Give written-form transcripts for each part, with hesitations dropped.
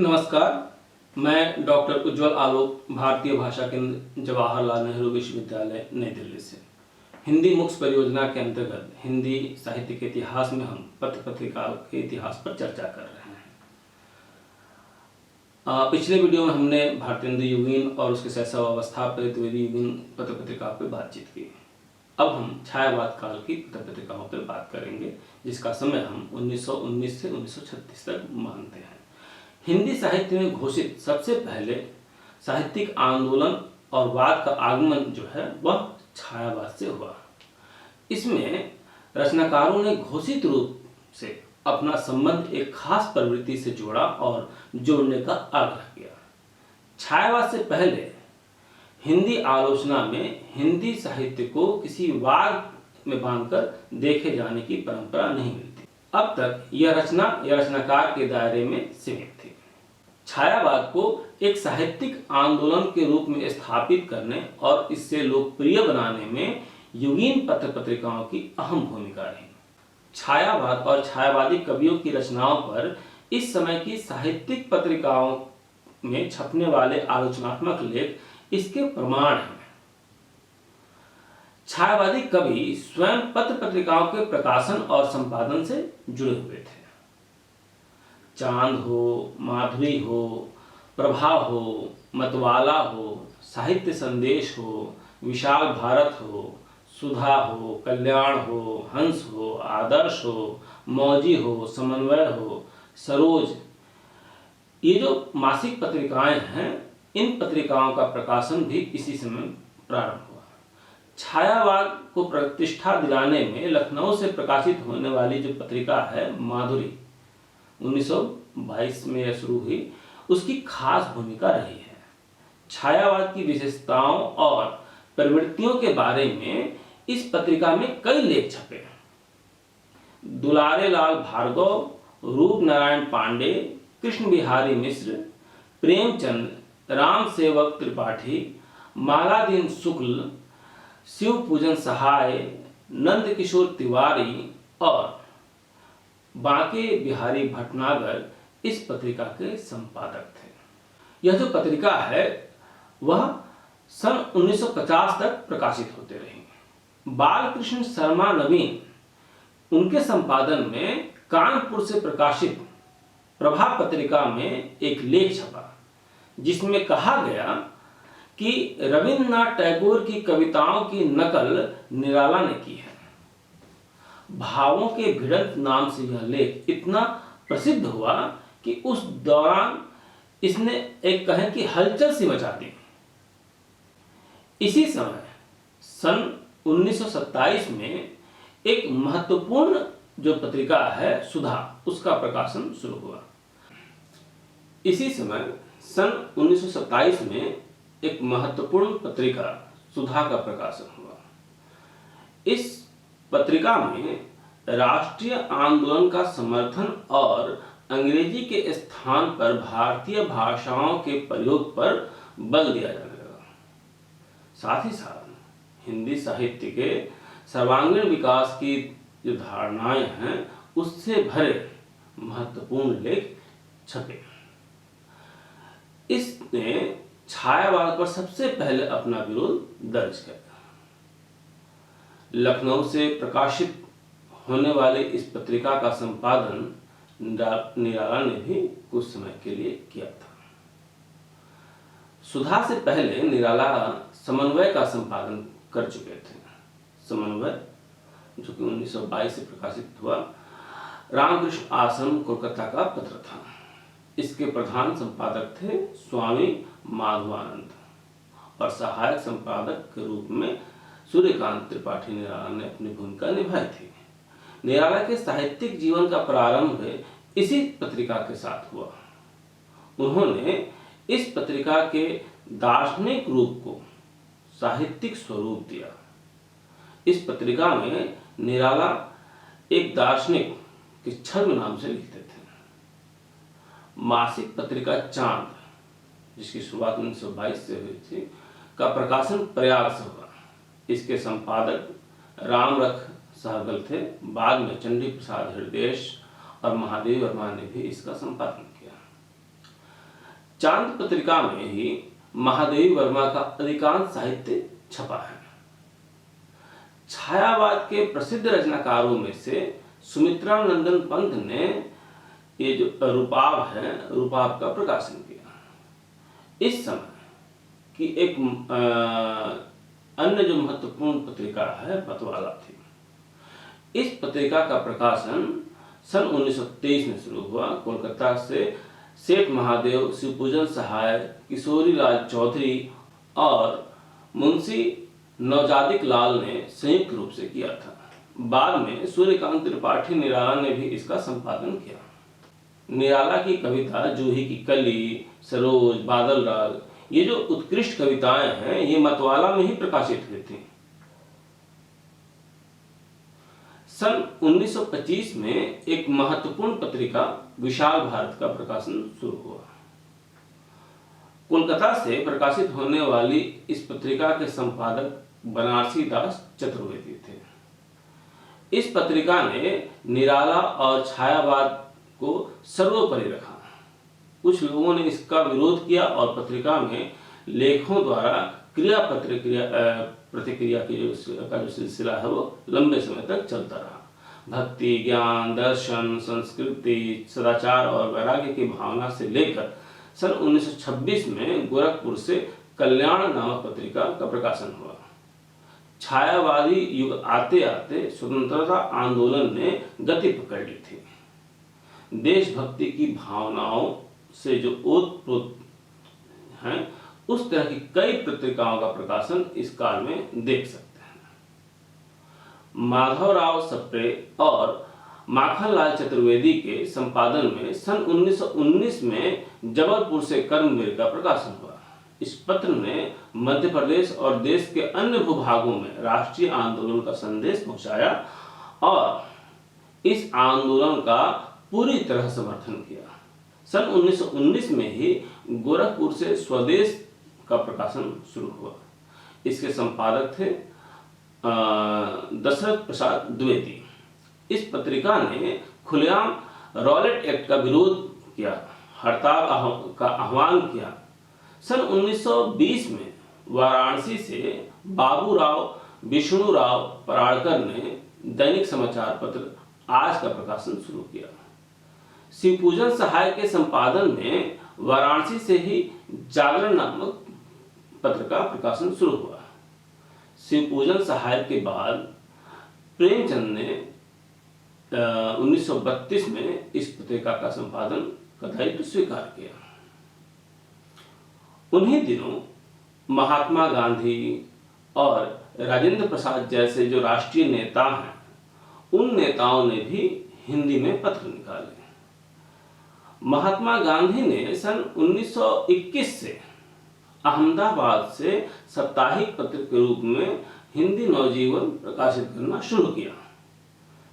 नमस्कार, मैं डॉक्टर उज्ज्वल आलोक, भारतीय भाषा केंद्र, जवाहरलाल नेहरू विश्वविद्यालय, नई दिल्ली से हिंदी मुक्स परियोजना के अंतर्गत हिंदी साहित्य के इतिहास में हम पत्र पत्रिका के इतिहास पर चर्चा कर रहे हैं। पिछले वीडियो में हमने भारतेंदु युगीन और उसके शैशवावस्था पर द्विवेदी युगीन पत्र पत्रिका पर बातचीत की। अब हम छायावाद काल की पत्र पत्रिकाओं पर बात करेंगे, जिसका समय हम 1919 से 1936 तक मानते हैं। हिंदी साहित्य में घोषित सबसे पहले साहित्यिक आंदोलन और वाद का आगमन जो है वह छायावाद से हुआ। इसमें रचनाकारों ने घोषित रूप से अपना संबंध एक खास प्रवृत्ति से जोड़ा और जोड़ने का आग्रह किया। छायावाद से पहले हिंदी आलोचना में हिंदी साहित्य को किसी वाद में बांधकर देखे जाने की परंपरा नहीं मिलती। अब तक यह रचना या रचनाकार के दायरे में सीमित थी। छायावाद को एक साहित्यिक आंदोलन के रूप में स्थापित करने और इससे लोकप्रिय बनाने में युगीन पत्र पत्रिकाओं की अहम भूमिका रही। छायावाद और छायावादी कवियों की रचनाओं पर इस समय की साहित्यिक पत्रिकाओं में छपने वाले आलोचनात्मक लेख इसके प्रमाण हैं। छायावादी कवि स्वयं पत्र पत्रिकाओं के प्रकाशन और संपादन से जुड़े हुए थे। चांद हो, माधुरी हो, प्रभा हो, मतवाला हो, साहित्य संदेश हो, विशाल भारत हो, सुधा हो, कल्याण हो, हंस हो, आदर्श हो, मौजी हो, समन्वय हो, सरोज, ये जो मासिक पत्रिकाएं हैं, इन पत्रिकाओं का प्रकाशन भी इसी समय प्रारंभ हुआ। छायावाद को प्रतिष्ठा दिलाने में लखनऊ से प्रकाशित होने वाली जो पत्रिका है माधुरी, 1922 में यह शुरू हुई, उसकी खास भूमिका रही है। छायावाद की विशेषताओं और प्रवृत्तियों के बारे में इस पत्रिका में कई लेख छपे। दुलारे लाल भार्गव, रूप नारायण पांडे, कृष्ण बिहारी मिश्र, प्रेमचंद, राम सेवक त्रिपाठी, मालादीन शुक्ल, शिव पूजन सहाय, नंद किशोर तिवारी और बांके बिहारी भटनागर इस पत्रिका के संपादक थे। यह जो पत्रिका है वह सन 1950 तक प्रकाशित होते रही। बालकृष्ण शर्मा नवीन, उनके संपादन में कानपुर से प्रकाशित प्रभा पत्रिका में एक लेख छपा, जिसमें कहा गया कि रविन्द्रनाथ टैगोर की कविताओं की नकल निराला ने की है। भावों के भिड़ंत नाम से यह लेख इतना प्रसिद्ध हुआ कि उस दौरान इसने एक कहें कि हलचल सी मचा दी। इसी समय सन 1927 में एक महत्वपूर्ण जो पत्रिका है सुधा, उसका प्रकाशन शुरू हुआ। इसी समय सन 1927 में एक महत्वपूर्ण पत्रिका सुधा का प्रकाशन हुआ। इस पत्रिका में राष्ट्रीय आंदोलन का समर्थन और अंग्रेजी के स्थान पर भारतीय भाषाओं के प्रयोग पर बल दिया जाने लगा। साथ ही साथ हिंदी साहित्य के सर्वांगीण विकास की जो धारणाएं हैं उससे भरे महत्वपूर्ण लेख छपे। इसने छायावाद पर सबसे पहले अपना विरोध दर्ज किया। लखनऊ से प्रकाशित होने वाले इस पत्रिका का संपादन निराला ने भी कुछ समय के लिए किया था। सुधा से पहले निराला समन्वय का संपादन कर चुके थे। समन्वय जो कि 1922 से प्रकाशित हुआ, रामकृष्ण आश्रम कोलकाता का पत्र था। इसके प्रधान संपादक थे स्वामी माधवानंद और सहायक संपादक के रूप में सूर्यकांत त्रिपाठी निराला ने अपनी भूमिका निभाई थी। निराला के साहित्यिक जीवन का प्रारंभ इसी पत्रिका के साथ हुआ। उन्होंने इस पत्रिका के दार्शनिक रूप को साहित्यिक स्वरूप दिया। इस पत्रिका में निराला एक दार्शनिक के छद्म नाम से लिखते थे। मासिक पत्रिका चांद, जिसकी शुरुआत 1922 से हुई थी, का प्रकाशन प्रयाग से हुआ। इसके संपादक रामरख सहगल थे। बाद में चंडी प्रसाद हृदयेश और महादेव वर्मा ने भी इसका संपादन किया। चांद पत्रिका में ही महादेवी वर्मा का अधिकांश साहित्य छपा है। छायावाद के प्रसिद्ध रचनाकारों में से सुमित्रा नंदन पंत ने ये जो रूपाब है, रूपाब का प्रकाशन किया। इस समय की एक अन्य जो महत्वपूर्ण पत्रिका है मतवाला थी। इस पत्रिका का प्रकाशन सन 1923 में शुरू हुआ। कोलकाता से सेठ महादेव, शिवपूजन सहाय, किशोरी लाल चौधरी और मुंशी नौजादिक लाल ने संयुक्त रूप से किया था। बाद में सूर्यकांत त्रिपाठी निराला ने भी इसका संपादन किया। निराला की कविता जूही की कली, सरोज, बादल राग, ये जो उत्कृष्ट कविताएं हैं ये मतवाला में ही प्रकाशित हुई थी। सन 1925 में एक महत्वपूर्ण पत्रिका विशाल भारत का प्रकाशन शुरू हुआ। कोलकाता से प्रकाशित होने वाली इस पत्रिका के संपादक बनारसी दास चतुर्वेदी थे। इस पत्रिका ने निराला और छायावाद को सर्वोपरि रखा। कुछ लोगों ने इसका विरोध किया और पत्रिका में लेखों द्वारा क्रिया प्रतिक्रिया की जो सिलसिला है वो लंबे समय तक चलता रहा। भक्ति, ज्ञान, दर्शन, संस्कृति, सदाचार और वैराग्य की भावना से लेकर सन 1926 में गोरखपुर से कल्याण नामक पत्रिका का प्रकाशन हुआ। छायावादी युग आते आते स्वतंत्रता आंदोलन ने गति पकड़ ली थी। देशभक्ति की भावनाओं से जो ओतप्रोत हैं, उस तरह की कई पत्रिकाओं का प्रकाशन इस काल में देख सकते हैं। माधवराव सप्रे और माखनलाल चतुर्वेदी के संपादन में सन 1919 में जबलपुर से कर्मवीर का प्रकाशन हुआ। इस पत्र ने मध्य प्रदेश और देश के अन्य भूभागों में राष्ट्रीय आंदोलन का संदेश पहुंचाया और इस आंदोलन का पूरी तरह समर्थन किया। सन 1919 में ही गोरखपुर से स्वदेश का प्रकाशन शुरू हुआ। इसके संपादक थे दशरथ प्रसाद द्विवेदी। इस पत्रिका ने खुलेआम रॉलेट एक्ट का विरोध किया, हड़ताल का आह्वान किया। सन 1920 में वाराणसी से बाबूराव विष्णुराव पराड़कर ने दैनिक समाचार पत्र आज का प्रकाशन शुरू किया। शिवपूजन सहाय के संपादन में वाराणसी से ही जागरण नामक पत्र का प्रकाशन शुरू हुआ। शिवपूजन सहाय के बाद प्रेमचंद ने 1932 में इस पत्रिका का संपादन का दायित्व स्वीकार किया। उन्हीं दिनों महात्मा गांधी और राजेंद्र प्रसाद जैसे जो राष्ट्रीय नेता हैं, उन नेताओं ने भी हिंदी में पत्र निकाले। महात्मा गांधी ने सन 1921 से अहमदाबाद से साप्ताहिक पत्र के रूप में हिंदी नवजीवन प्रकाशित करना शुरू किया।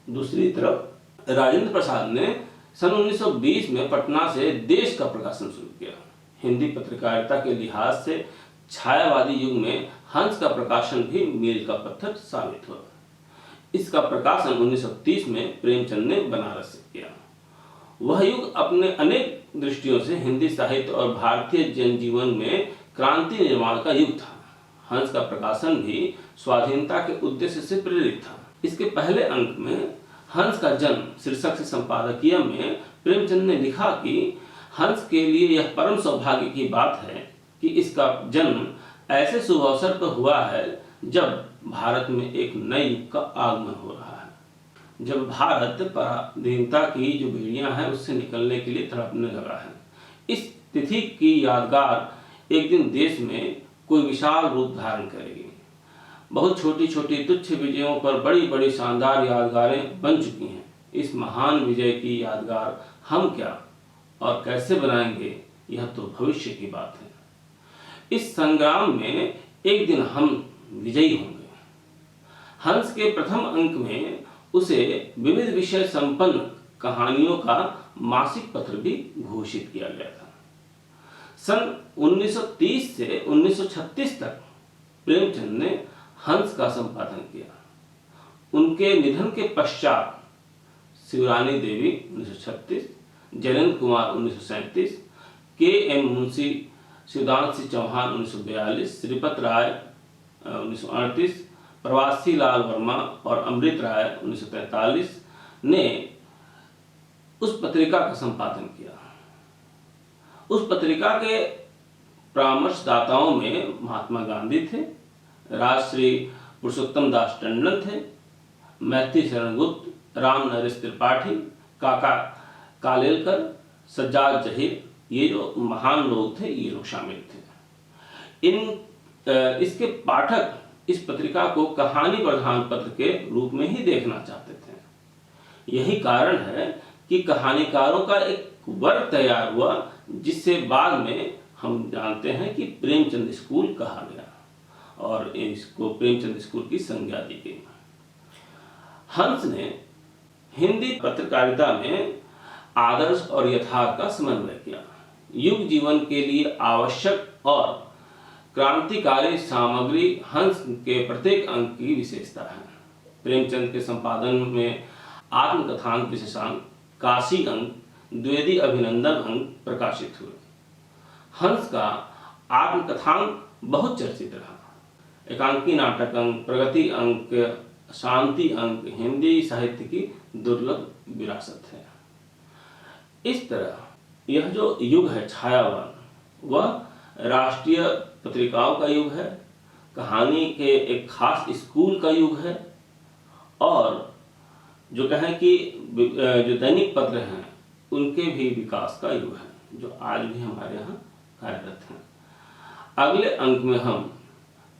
दूसरी तरफ राजेंद्र प्रसाद ने सन 1920 में पटना से देश का प्रकाशन शुरू किया। हिंदी पत्रकारिता के लिहाज से छायावादी युग में हंस का प्रकाशन भी मील का पत्थर साबित हुआ। इसका प्रकाशन 1930 में प्रेमचंद ने बनारस से किया। वह युग अपने अनेक दृष्टियों से हिंदी साहित्य और भारतीय जनजीवन में क्रांति निर्माण का युग था। हंस का प्रकाशन भी स्वाधीनता के उद्देश्य से प्रेरित था। इसके पहले अंक में हंस का जन्म शीर्षक से संपादकीय में प्रेमचंद ने लिखा कि हंस के लिए यह परम सौभाग्य की बात है कि इसका जन्म ऐसे शुभ अवसर पर हुआ है जब भारत में एक नए युग का आगमन हो रहा है, जब भारत पराधीनता की जो भेड़ियां हैं उससे निकलने के लिए तड़पने लगा है। इस तिथि की यादगार एक दिन देश में कोई विशाल रूप धारण करेगी। बहुत छोटी छोटी तुच्छ विजयों पर बड़ी बड़ी शानदार यादगारें बन चुकी हैं। इस महान विजय की यादगार हम क्या और कैसे बनाएंगे, यह तो भविष्य की बात है। इस संग्राम में एक दिन हम विजयी होंगे। हंस के प्रथम अंक में उसे विविध विषय संपन्न कहानियों का मासिक पत्र भी घोषित किया गया था। सन 1930 से 1936 तक प्रेमचंद ने हंस का संपादन किया। उनके निधन के पश्चात शिवरानी देवी 1936, जयंत कुमार 1937, के.एम. मुंशी, शिवदान सिंह चौहान 1942, श्रीपत राय 1938, प्रवासी लाल वर्मा और अमृत राय 1943 ने उस पत्रिका का संपादन किया। उस पत्रिका के परामर्शदाताओं में महात्मा गांधी थे, राजश्री पुरुषोत्तम दास टंडन थे, मैथिली शरण गुप्त, राम नरेश त्रिपाठी, काका कालेलकर, सज्जाद जहीर, ये जो महान लोग थे ये लोग शामिल थे। इसके पाठक इस पत्रिका को कहानी प्रधान पत्र के रूप में ही देखना चाहते थे। यही कारण है कि कहानीकारों का एक वर्ग तैयार हुआ, जिससे बाद में हम जानते हैं कि प्रेमचंद स्कूल कहा गया और इसको प्रेमचंद स्कूल की संज्ञा दी गई। हंस ने हिंदी पत्रकारिता में आदर्श और यथार्थ का समन्वय किया। युग जीवन के लिए आवश्यक और क्रांतिकारी सामग्री हंस के प्रत्येक अंक की विशेषता है। प्रेमचंद के संपादन में आत्मकथांक विशेषांक, काशी अंक, द्विवेदी अभिनंदन अंक प्रकाशित हुए। हंस का आत्मकथांक बहुत चर्चित रहा। एकांकी नाटक अंक, प्रगति अंक, शांति अंक हिंदी साहित्य की दुर्लभ विरासत है। इस तरह यह जो युग है छायावान, वह राष्ट्रीय पत्रिकाओं का युग है, कहानी के एक खास स्कूल का युग है, और जो कहें कि जो दैनिक पत्र हैं उनके भी विकास का युग है, जो आज भी हमारे यहाँ कार्यरत हैं। अगले अंक में हम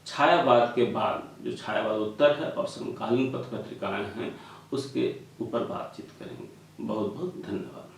छायावाद के बाद जो छायावाद उत्तर है और समकालीन पत्र पत्रिकाएं हैं उसके ऊपर बातचीत करेंगे। बहुत बहुत धन्यवाद।